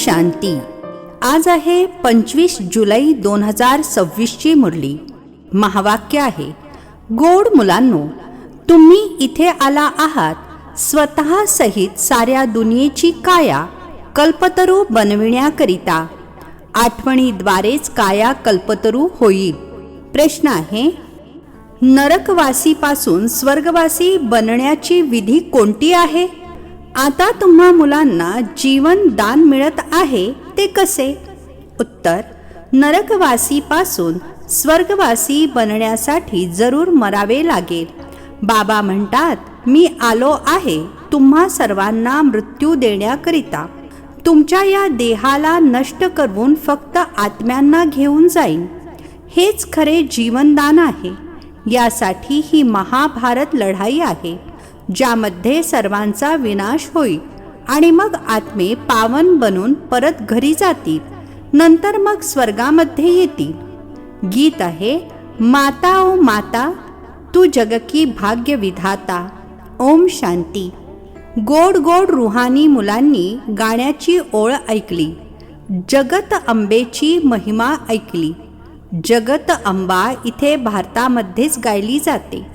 शांती. आज आहे 25 जुलै 2026 ची मुरली. महावाक्य आहे, गोड मुलांनो, तुम्ही इथे आला आहात स्वतः सहित साऱ्या दुनियेची काया कल्पतरू बनविण्याकरिता. आठवणीद्वारेच काया कल्पतरू होईल. प्रश्न आहे, नरकवासीपासून स्वर्गवासी बनण्याची विधी कोणती आहे? आता तुम्हा मुलांना जीवन दान मिळत आहे ते कसे? उत्तर, नरकवासीपासून स्वर्गवासी बनण्यासाठी जरूर मरावे लागेल. बाबा म्हणतात, मी आलो आहे तुम्हा सर्वांना मृत्यू देण्याकरिता. तुमच्या या देहाला नष्ट करून फक्त आत्म्यांना घेऊन जाईन. हेच खरे जीवनदान आहे. यासाठी ही महाभारत लढाई आहे, ज्यामध्ये सर्वांचा विनाश होईल आणि मग आत्मे पावन बनून परत घरी जातील. नंतर मग स्वर्गामध्ये येतील. गीत आहे, माता ओ माता तू जग की भाग्य विधाता. ओम शांती. गोड गोड रुहानी मुलांनी गाण्याची ओळ ऐकली. जगत अंबेची महिमा ऐकली. जगत अंबा इथे भारतामध्येच गायली जाते.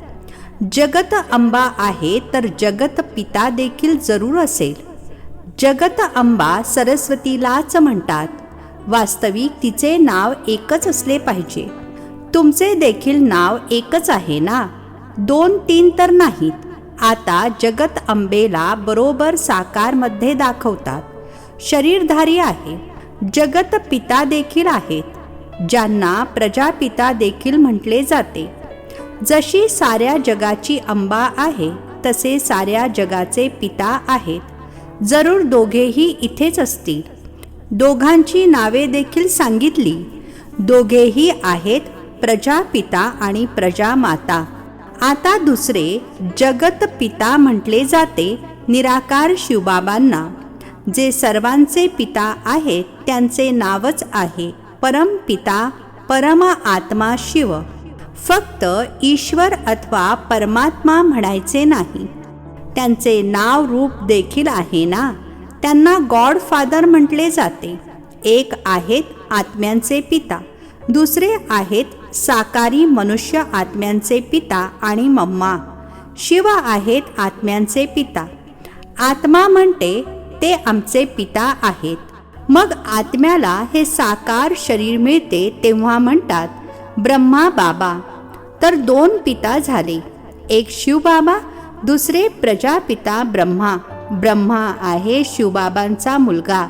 जगत अंबा आहे तर जगत पिता देखील जरूर असेल. जगत अंबा सरस्वतीलाच म्हणतात. वास्तविक तिचे नाव एकच असले पाहिजे. तुमचे देखील नाव एकच आहे ना, 2-3 तर नाहीत. आता जगत अंबेला बरोबर साकारमध्ये दाखवतात. शरीरधारी आहे. जगत पिता देखील आहेत, ज्यांना प्रजापिता देखील म्हटले जाते. जशी साऱ्या जगाची अंबा आहे तसे साऱ्या जगाचे पिता आहेत. जरूर दोघेही इथेच असतील. दोघांची नावे देखील सांगितली. दोघेही आहेत प्रजापिता आणि प्रजामाता. आता दुसरे जगत पिता म्हटले जाते निराकार शिवबाबांना. जे सर्वांचे पिता आहेत त्यांचे नावच आहे परमपिता, परम आत्मा शिव. फक्त ईश्वर अथवा परमात्मा म्हणायचे नाही. त्यांचे नाव रूप देखील आहे ना. त्यांना गॉड फादर म्हटले जाते. एक आहेत आत्म्यांचे पिता, दुसरे आहेत साकारी मनुष्य आत्म्यांचे पिता आणि मम्मा. शिव आहेत आत्म्यांचे पिता. आत्मा म्हणते ते आमचे पिता आहेत. मग आत्म्याला हे साकार शरीर मिळते तेव्हा म्हणतात ब्रह्मा बाबा. तर 2 पिता झाले, एक शिवबाबा, दुसरे प्रजापिता ब्रह्मा. ब्रह्मा आहे शिवबाबांचा मुलगा.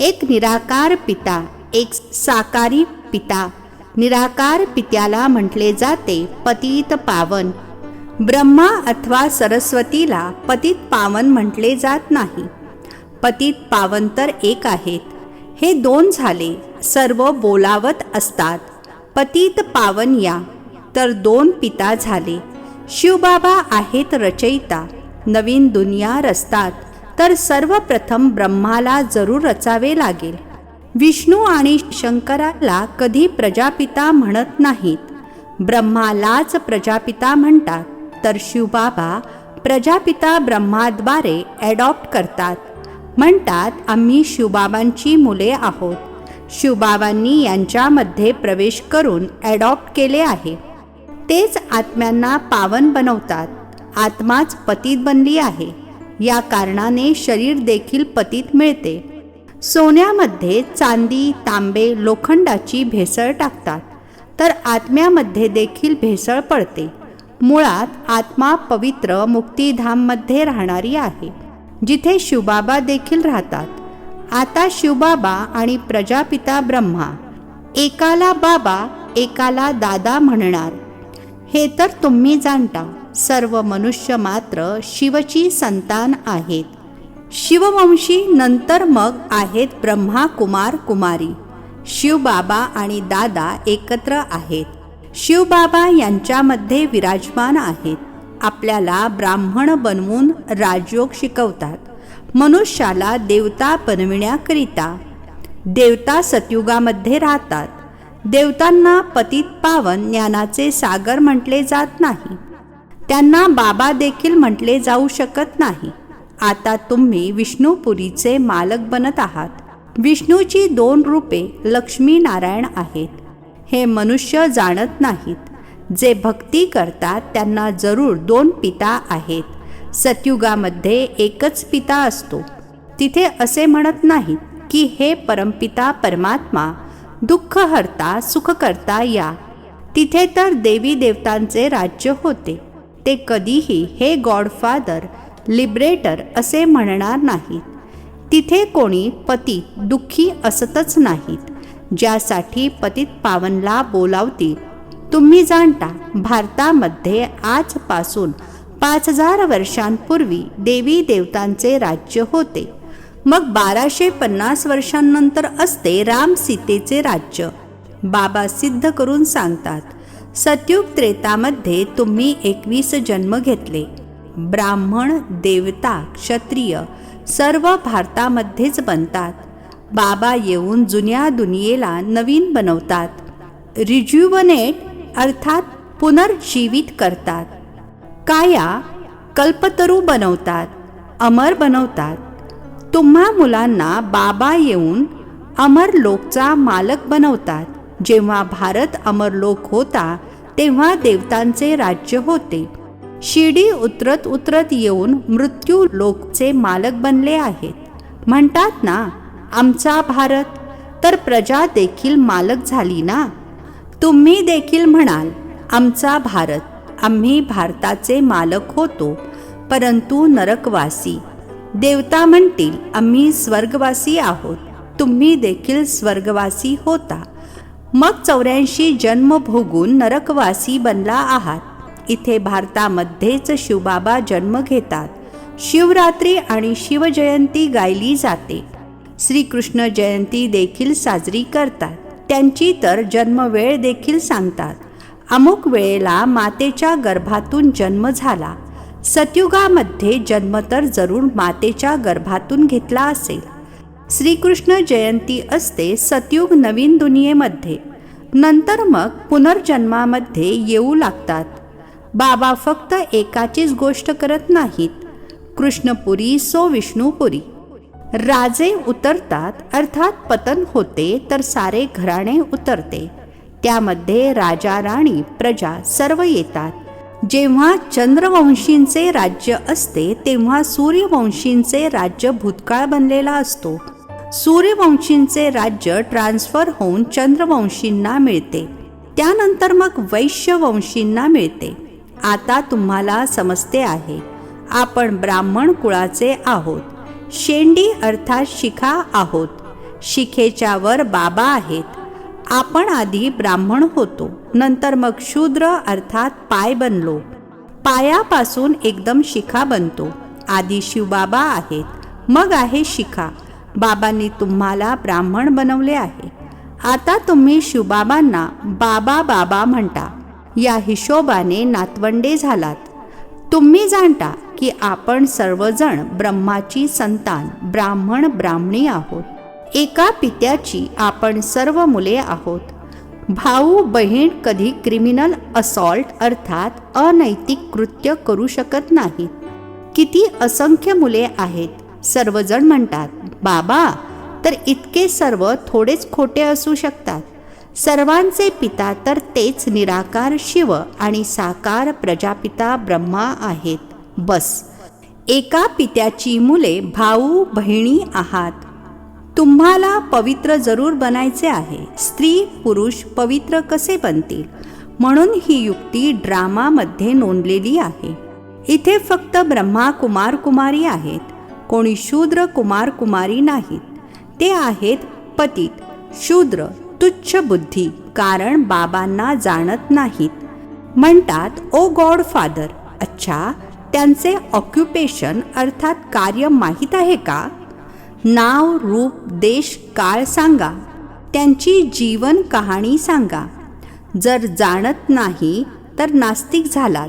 एक निराकार पिता, एक साकारी पिता. निराकार पित्याला म्हटले जाते पतित पावन. ब्रह्मा अथवा सरस्वतीला पतित पावन म्हटले जात नाही. पतित पावन तर एक आहेत. हे 2 झाले. सर्व बोलावत असतात पतित पावन या. तर 2 पिता झाले. शिवबाबा आहेत रचयिता. नवीन दुनिया रचतात. तर सर्वप्रथम ब्रह्माला जरूर रचावे लागेल. विष्णू आणि शंकराला कधी प्रजापिता म्हणत नाहीत. ब्रह्मालाच प्रजापिता म्हणतात. तर शिवबाबा प्रजापिता ब्रह्माद्वारे ॲडॉप्ट करतात. म्हणतात आम्ही शिवबाबांची मुले आहोत. शिवबाबांनी यांच्यामध्ये प्रवेश करून ॲडॉप्ट केले आहे. तेच आत्म्यांना पावन बनवतात. आत्माच पतित बनली आहे. या कारणाने शरीर देखील पतित मिळते. सोन्यामध्ये चांदी, तांबे, लोखंडाची भेसळ टाकतात. तर आत्म्यामध्ये देखील भेसळ पडते. मुळात आत्मा पवित्र मुक्तिधाममध्ये राहणारी आहे, जिथे शिवबाबा देखील राहतात. आता शिवबाबा आणि प्रजापिता ब्रह्मा एकाला बाबा एकाला दादा म्हणणार. हे तर तुम्ही जाणता. सर्व मनुष्य मात्र शिवची संतान आहेत. शिववंशी. नंतर मग आहेत ब्रह्मा कुमार कुमारी. शिवबाबा आणि दादा एकत्र आहेत. शिवबाबा यांच्यामध्ये विराजमान आहेत. आपल्याला ब्राह्मण बनवून राजयोग शिकवतात. मनुष्याला देवता बनविण्याकरिता. देवता सतयुगामध्ये राहतात. देवतांना पतित पावन ज्ञानाचे सागर म्हटले जात नाही. त्यांना बाबा देखील म्हटले जाऊ शकत नाही. आता तुम्ही विष्णुपुरीचे मालक बनत आहात. विष्णूची 2 रूपे लक्ष्मी नारायण आहेत. हे मनुष्य जाणत नाहीत. जे भक्ती करतात त्यांना जरूर 2 पिता आहेत. सतयुगामध्ये एकच पिता असतो. तिथे असे म्हणत नाहीत की हे परमपिता परमात्मा दुःखहर्ता सुखकर्ता या. तिथे तर देवी देवतांचे राज्य होते. ते कधीही हे गॉडफादर लिबरेटर असे म्हणणार नाहीत. तिथे कोणी पतित दुःखी असतच नाहीत. ज्यासाठी पतित पावनला बोलावतील. तुम्ही जाणता भारतामध्ये आजपासून 5000 वर्षांपूर्वी देवी देवतांचे राज्य होते. मग 1250 वर्षांनंतर असते राम सीतेचे राज्य. बाबा सिद्ध करून सांगतात, सतयुग त्रेतामध्ये तुम्ही 21 जन्म घेतले. ब्राह्मण देवता क्षत्रिय सर्व भारतामध्येच बनतात. बाबा येऊन जुन्या दुनियेला नवीन बनवतात. रिज्युवनेट अर्थात पुनर्जीवित करतात. काया कल्पतरू बनवतात, अमर बनवतात. तुम्हा मुलांना बाबा येऊन अमरलोकचा मालक बनवतात. जेव्हा भारत अमरलोक होता तेव्हा देवतांचे राज्य होते. शिडी उतरत उतरत येऊन मृत्यू लोकचे मालक बनले आहेत. म्हणतात ना आमचा भारत, तर प्रजा देखील मालक झाली ना. तुम्ही देखील म्हणाल आमचा भारत, आम्ही भारताचे मालक होतो, परंतु नरकवासी. देवता म्हणतील आम्ही स्वर्गवासी आहोत. तुम्ही देखील स्वर्गवासी होता. मग 84 जन्म भोगून नरकवासी बनला आहात. इथे भारतामध्येच शिवबाबा जन्म घेतात. शिवरात्री आणि शिवजयंती गायली जाते. श्रीकृष्ण जयंती देखील साजरी करतात. त्यांची तर जन्मवेळ देखील सांगतात. अमुक वेळेला मातेच्या गर्भातून जन्म झाला. सतयुगामध्ये जन्म तर जरूर मातेच्या गर्भातून घेतला असेल. श्रीकृष्ण जयंती असते सतयुग नवीन दुनियेमध्ये. नंतर मग पुनर्जन्मामध्ये येऊ लागतात. बाबा फक्त एकाचीच गोष्ट करत नाहीत. कृष्णपुरी सो विष्णुपुरी. राजे उतरतात अर्थात पतन होते तर सारे घराणे उतरते. त्यामध्ये राजा राणी प्रजा सर्व येतात. जेव्हा चंद्रवंशींचे राज्य असते तेव्हा सूर्यवंशींचे राज्य भूतकाळ बनलेला असतो. सूर्यवंशींचे राज्य ट्रान्सफर होऊन चंद्रवंशींना मिळते. त्यानंतर मग वैश्यवंशींना मिळते. आता तुम्हाला समजते आहे आपण ब्राह्मण कुळाचे आहोत. शेंडी अर्थात शिखा आहोत. शिखेच्या वर बाबा आहेत. आपण आधी ब्राह्मण होतो, नंतर मग शूद्र अर्थात पाय बनलो. पायापासून एकदम शिखा बनतो. आधी शिवबाबा आहेत, मग आहे शिखा. बाबांनी तुम्हाला ब्राह्मण बनवले आहे. आता तुम्ही शिवबाबांना बाबा बाबा म्हणता. या हिशोबाने नातवंडे झालात. तुम्ही जाणता की आपण सर्वजण ब्रह्माची संतान ब्राह्मण ब्राह्मणी आहोत. एका पित्याची आपण सर्व मुले आहोत. भाऊ बहीण कधी क्रिमिनल असॉल्ट अर्थात अनैतिक कृत्य करू शकत नाहीत. किती असंख्य मुले आहेत. सर्वजण म्हणतात बाबा, तर इतके सर्व थोडेच खोटे असू शकतात. सर्वांचे पिता तर तेच निराकार शिव आणि साकार प्रजापिता ब्रह्मा आहेत. बस एका पित्याची मुले भाऊ बहिणी आहात. तुम्हाला पवित्र जरूर बनायचे आहे. स्त्री पुरुष पवित्र कसे बनतील म्हणून ही युक्ती ड्रामामध्ये नोंदलेली आहे. इथे फक्त ब्रह्मा कुमार कुमारी आहेत. कोणी शूद्र कुमार कुमारी नाहीत. ते आहेत पतित शूद्र तुच्छ बुद्धी. कारण बाबांना जाणत नाहीत. म्हणतात ओ गॉड फादर. अच्छा, त्यांचे ऑक्युपेशन अर्थात कार्य माहीत आहे का? नाव रूप देश काळ सांगा. त्यांची जीवन कहाणी सांगा. जर जाणत नाही तर नास्तिक झालात.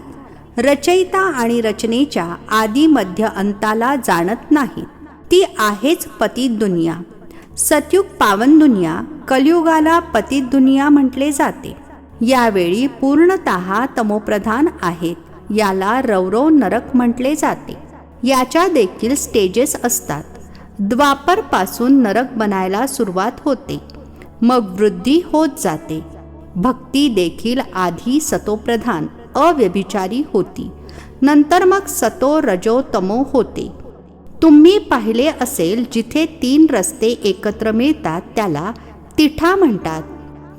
रचयिता आणि रचनेच्या आदी मध्य अंताला जाणत नाहीत. ती आहेच पतित दुनिया. सतयुग पावन दुनिया, कलियुगाला पतित दुनिया म्हटले जाते. यावेळी पूर्णतः तमोप्रधान आहेत. याला रौरव नरक म्हटले जाते. याच्या देखील स्टेजेस असतात. द्वापरपासून नरक बनायला सुरुवात होते, मग वृद्धी होत जाते. भक्ती देखील आधी सतोप्रधान अव्यभिचारी होती, नंतर मग सतो रजो तमो होते. तुम्ही पाहिले असेल, जिथे 3 रस्ते एकत्र मिळतात त्याला तिठा म्हणतात.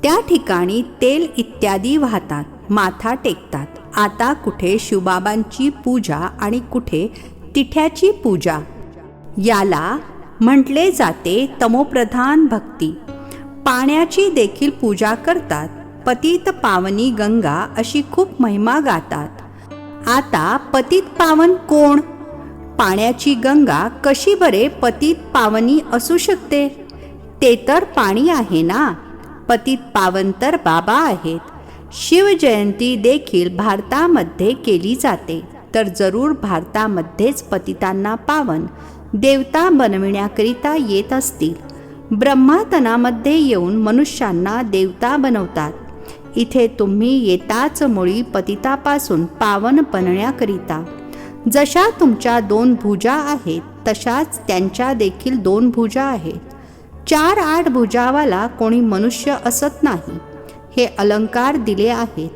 त्या ठिकाणी तेल इत्यादी वाहतात, माथा टेकतात. आता कुठे शिवबाबांची पूजा आणि कुठे तिठ्याची पूजा. याला म्हटले जाते तमोप्रधान भक्ती. पाण्याची देखील पूजा करतात. पतित पावनी गंगा अशी खूप महिमा गातात. आता पतित पावन कोण? पाण्याची गंगा कशी बरे पतित पावनी असू शकते? ते तर पाणी आहे ना. पतित पावन तर बाबा आहेत. शिवजयंती देखील भारतामध्ये केली जाते, तर जरूर भारतामध्येच पतितांना पावन देवता बनविण्याकरिता येत असतील. ब्रह्मातनामध्ये येऊन मनुष्यांना देवता बनवतात. इथे तुम्ही येताच मुळी पतितापासून पावन बनण्याकरिता. जशा तुमच्या 2 भुजा आहेत, तशाच त्यांच्या देखील 2 भुजा आहेत. 4-8 भुजावाला कोणी मनुष्य असत नाही. हे अलंकार दिले आहेत.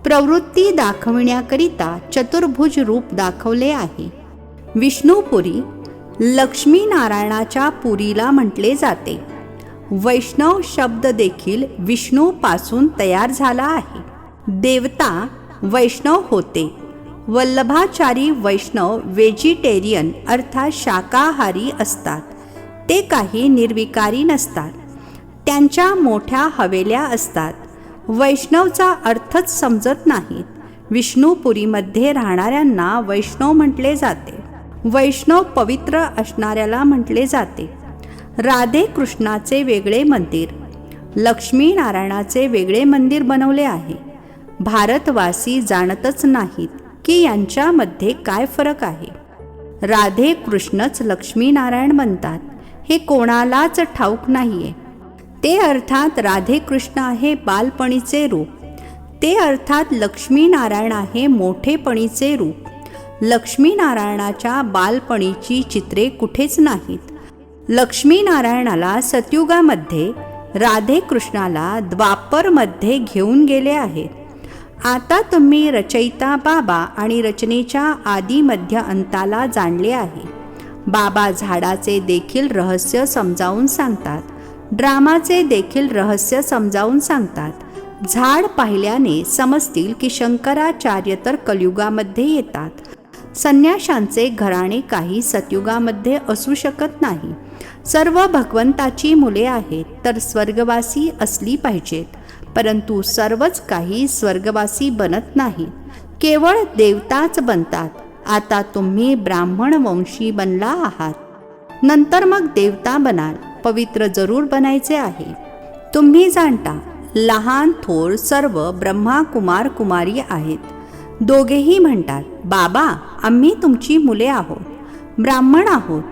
प्रवृत्ती दाखविण्याकरिता चतुर्भुज रूप दाखवले आहे. विष्णुपुरी लक्ष्मीनारायणाच्या पुरीला म्हटले जाते. वैष्णव शब्द देखील विष्णूपासून तयार झाला आहे. देवता वैष्णव होते. वल्लभाचारी वैष्णव व्हेजिटेरियन अर्थात शाकाहारी असतात. ते काही निर्विकारी नसतात. त्यांच्या मोठ्या हवेल्या असतात. वैष्णवचा अर्थच समजत नाहीत. विष्णुपुरीमध्ये राहणाऱ्यांना वैष्णव म्हटले जाते. वैष्णव पवित्र असणाऱ्याला म्हटले जाते. राधे कृष्णाचे वेगळे मंदिर, लक्ष्मीनारायणाचे वेगळे मंदिर बनवले आहे. भारतवासी जाणतच नाहीत की यांच्यामध्ये काय फरक आहे. राधे कृष्णच लक्ष्मीनारायण बनतात हे कोणालाच ठाऊक नाहीये. ते अर्थात राधे कृष्ण आहे बालपणीचे रूप. ते अर्थात लक्ष्मीनारायण आहे मोठेपणीचे रूप. लक्ष्मीनारायणाच्या बालपणीची चित्रे कुठेच नाहीत. लक्ष्मीनारायणाला सतयुगामध्ये, राधे कृष्णाला द्वापरमध्ये घेऊन गेले आहेत. आता तुम्ही रचयिता बाबा आणि रचनेच्या आदी मध्य अंताला जाणले आहे. बाबा झाडाचे देखील रहस्य समजावून सांगतात. ड्रामाचे देखील रहस्य समजावून सांगतात. झाड पाहिल्याने समजतील की शंकराचार्य तर कलियुगामध्ये येतात. संन्याशांचे घराणे काही सतयुगामध्ये असू शकत नाही. सर्व भगवंताची मुले आहेत, तर स्वर्गवासी असली पाहिजेत. परंतु सर्वच काही स्वर्गवासी बनत नाही, केवळ देवताच बनतात. आता तुम्ही ब्राह्मण वंशी बनला आहात, नंतर मग देवता बनाल. पवित्र जरूर बनायचे आहे. तुम्ही जाणता, लहान थोर सर्व ब्रह्मा कुमार कुमारी आहेत. दोघेही म्हणतात, बाबा आम्ही तुमची मुले आहोत, ब्राह्मण आहोत.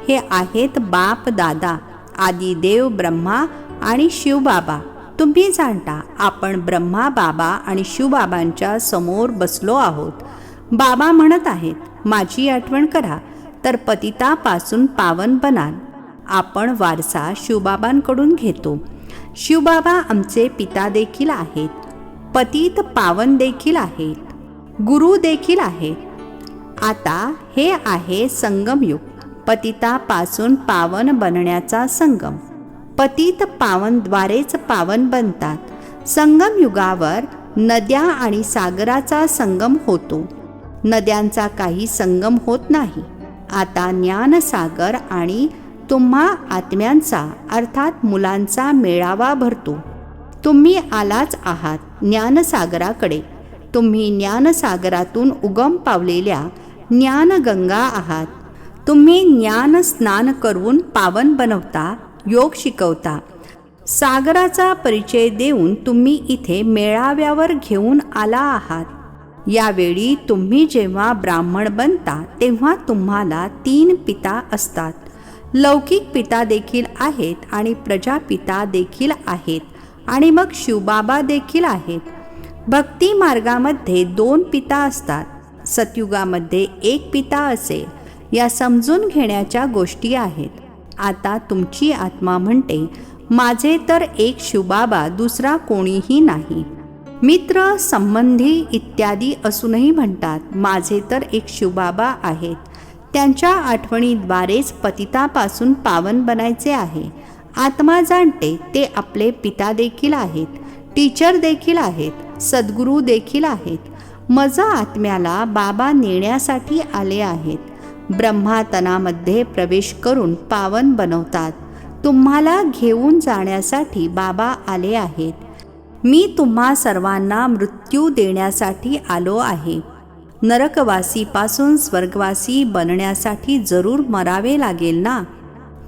हे आहेत बाप दादा, आदिदेव ब्रह्मा आणि शिवबाबा. तुम्ही जाणता, आपण ब्रह्मा बाबा आणि शिवबाबांच्या समोर बसलो आहोत. बाबा म्हणत आहेत, माझी आठवण करा तर पतितापासून पावन बनाल. आपण वारसा शिवबाबांकडून घेतो. शिवबाबा आमचे पिता देखील आहेत, पतित पावन देखील आहेत, गुरु देखील आहेत. आता हे आहे संगमयुग, पतितापासून पावन बनण्याचा संगम. पतित पावनद्वारेच पावन बनतात. संगमयुगावर नद्या आणि सागराचा संगम होतो. नद्यांचा काही संगम होत नाही. आता ज्ञानसागर आणि तुम्हा आत्म्यांचा अर्थात मुलांचा मेळावा भरतो. तुम्ही आलाच आहात ज्ञानसागराकडे. तुम्ही ज्ञानसागरातून उगम पावलेल्या ज्ञानगंगा आहात. तुम्ही ज्ञान स्नान करून पावन बनवता, योग शिकवता. सागराचा परिचय देऊन तुम्ही इथे मेळाव्यावर घेऊन आला आहात. यावेळी तुम्ही जेव्हा ब्राह्मण बनता तेव्हा तुम्हाला 3 पिता असतात. लौकिक पिता देखील आहेत आणि प्रजापिता देखील आहेत आणि मग शिवबाबा देखील आहेत. भक्ती मार्गामध्ये 2 पिता असतात. सतयुगामध्ये 1 पिता असेल. या समजून घेण्याच्या गोष्टी आहेत. आता तुमची आत्मा म्हणते, माझे तर एक शिवबाबा, दुसरा कोणीही नाही. मित्र, संबंधी इत्यादी असूनही म्हणतात, माझे तर एक शिवबाबा आहेत. त्यांच्या आठवणीद्वारेच पतितापासून पावन बनायचे आहे. आत्मा जाणते ते आपले पिता देखील आहेत, टीचर देखील आहेत, सद्गुरू देखील आहेत. मज आत्म्याला बाबा नेण्यासाठी आले आहेत. ब्रह्मातनामध्ये प्रवेश करून पावन बनवतात. तुम्हाला घेऊन जाण्यासाठी बाबा आले आहेत. मी तुम्हा सर्वांना मृत्यू देण्यासाठी आलो आहे. नरकवासीपासून स्वर्गवासी बनण्यासाठी जरूर मरावे लागेल ना.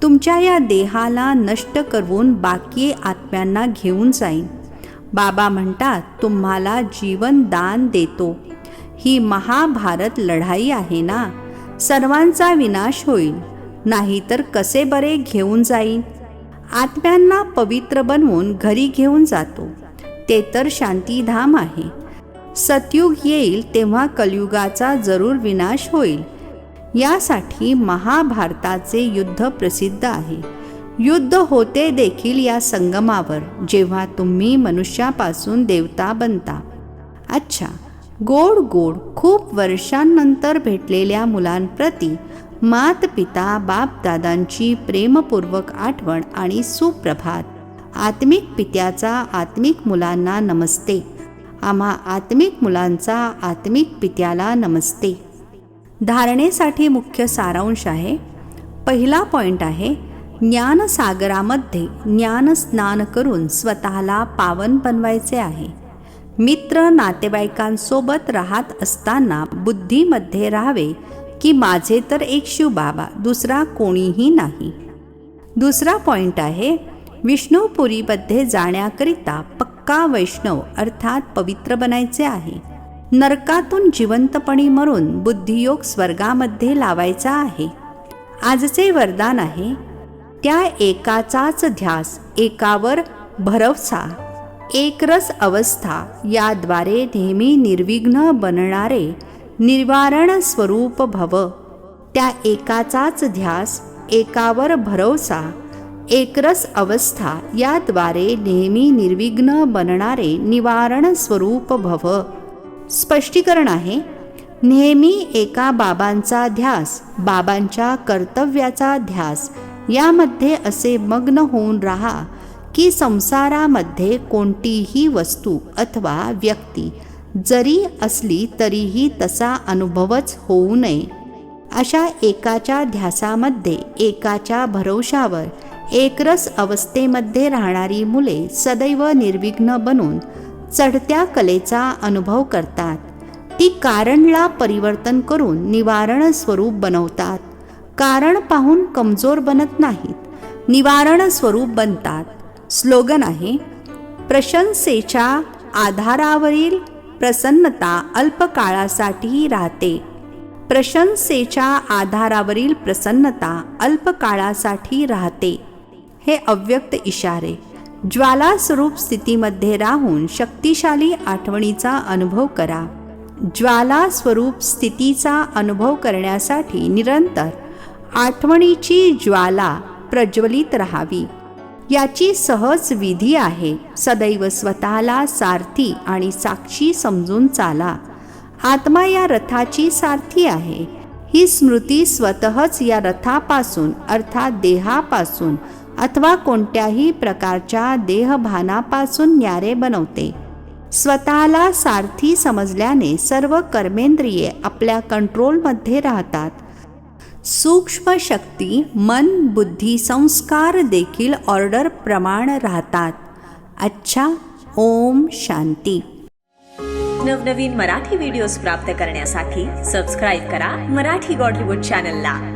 तुमच्या या देहाला नष्ट करून बाकी आत्म्यांना घेऊन जाईन. बाबा म्हणतात, तुम्हाला जीवन दान देतो. ही महाभारत लढाई आहे ना. सर्वांचा विनाश होईल, नाहीतर कसे बरे घेऊन जाईन. आत्म्यांना पवित्र बनवून घरी घेऊन जातो. ते तर शांतीधाम आहे. सतयुग येईल तेव्हा कलियुगाचा जरूर विनाश होईल. यासाठी महाभारताचे युद्ध प्रसिद्ध आहे. युद्ध होते देखील या संगमावर, जेव्हा तुम्ही मनुष्यापासून देवता बनता. अच्छा, गोड गोड खूप वर्षांनंतर भेटलेल्या मुलांप्रती मात पिता बापदादांची प्रेमपूर्वक आठवण आणि सुप्रभात. आत्मिक पित्याचा आत्मिक मुलांना नमस्ते. आम्हा आत्मिक मुलांचा आत्मिक पित्याला नमस्ते. धारणेसाठी मुख्य सारांश आहे. पहिला पॉइंट आहे, ज्ञानसागरामध्ये ज्ञानस्नान करून स्वतःला पावन बनवायचे आहे. मित्र नातेवाईकांसोबत राहत असताना बुद्धीमध्ये राहावे की माझे तर एक शिवबाबा, दुसरा कोणीही नाही. दुसरा पॉइंट आहे, विष्णुपुरीमध्ये जाण्याकरिता पक्का वैष्णव अर्थात पवित्र बनायचे आहे. नरकातून जिवंतपणी मरून बुद्धियोग स्वर्गामध्ये लावायचा आहे. आजचे वरदान आहे, त्या एकाचाच ध्यास, एकावर भरवसा, एकरस अवस्था याद्वारे नेहमी निर्विघ्न बनणारे निवारण स्वरूप भव. त्या एकाचाच ध्यास, एकावर भरवसा, एकरस अवस्था याद्वारे नेहमी निर्विघ्न बनणारे निवारण स्वरूप भव. स्पष्टीकरण आहे, नेहमी एका बाबांचा ध्यास, बाबांच्या कर्तव्याचा ध्यास यामध्ये असे मग्न होऊन राहा की संसारामध्ये कोणतीही वस्तू अथवा व्यक्ती जरी असली तरीही तसा अनुभवच होऊ नये. अशा एकाच्या ध्यासामध्ये, एकाच्या भरवशावर एकरस अवस्थेमध्ये राहणारी मुले सदैव निर्विघ्न बनून चढत्या कलेचा अनुभव करतात. ती कारणला परिवर्तन करून निवारण स्वरूप बनवतात. कारण पाहून कमजोर बनत नाहीत, निवारण स्वरूप बनतात. स्लोगन आहे, प्रशंसेच्या आधारावरील प्रसन्नता अल्पकाळासाठी राहते. प्रशंसेच्या आधारावरील प्रसन्नता अल्पकाळासाठी राहते. हे अव्यक्त इशारे. ज्वाला स्वरूप स्थितीमध्ये राहून शक्तिशाली आठवणीचा अनुभव करा. ज्वाला स्वरूप स्थितीचा अनुभव करण्यासाठी निरंतर आठवणीची ज्वाला प्रज्वलित राहावी. याची सहज विधी आहे. सदैव स्वतःला सारथी आणि साक्षी समजून चाला. आत्मा या रथाची सारथी आहे. ही स्मृती स्वतःच या रथापासून अर्थात देहापासून अथवा कोणत्याही प्रकारच्या देहभानापासून न्यारे बनवते. स्वतःला सारथी समजल्याने सर्व कर्मेंद्रिये आपल्या कंट्रोलमध्ये राहतात. सूक्ष्म शक्ती, मन, बुद्धी, संस्कार देखील ऑर्डर प्रमाण राहतात. अच्छा, ओम शांती. नवनवीन मराठी व्हिडिओज प्राप्त करण्यासाठी सबस्क्राईब करा मराठी गॉडलीवूड चॅनलला.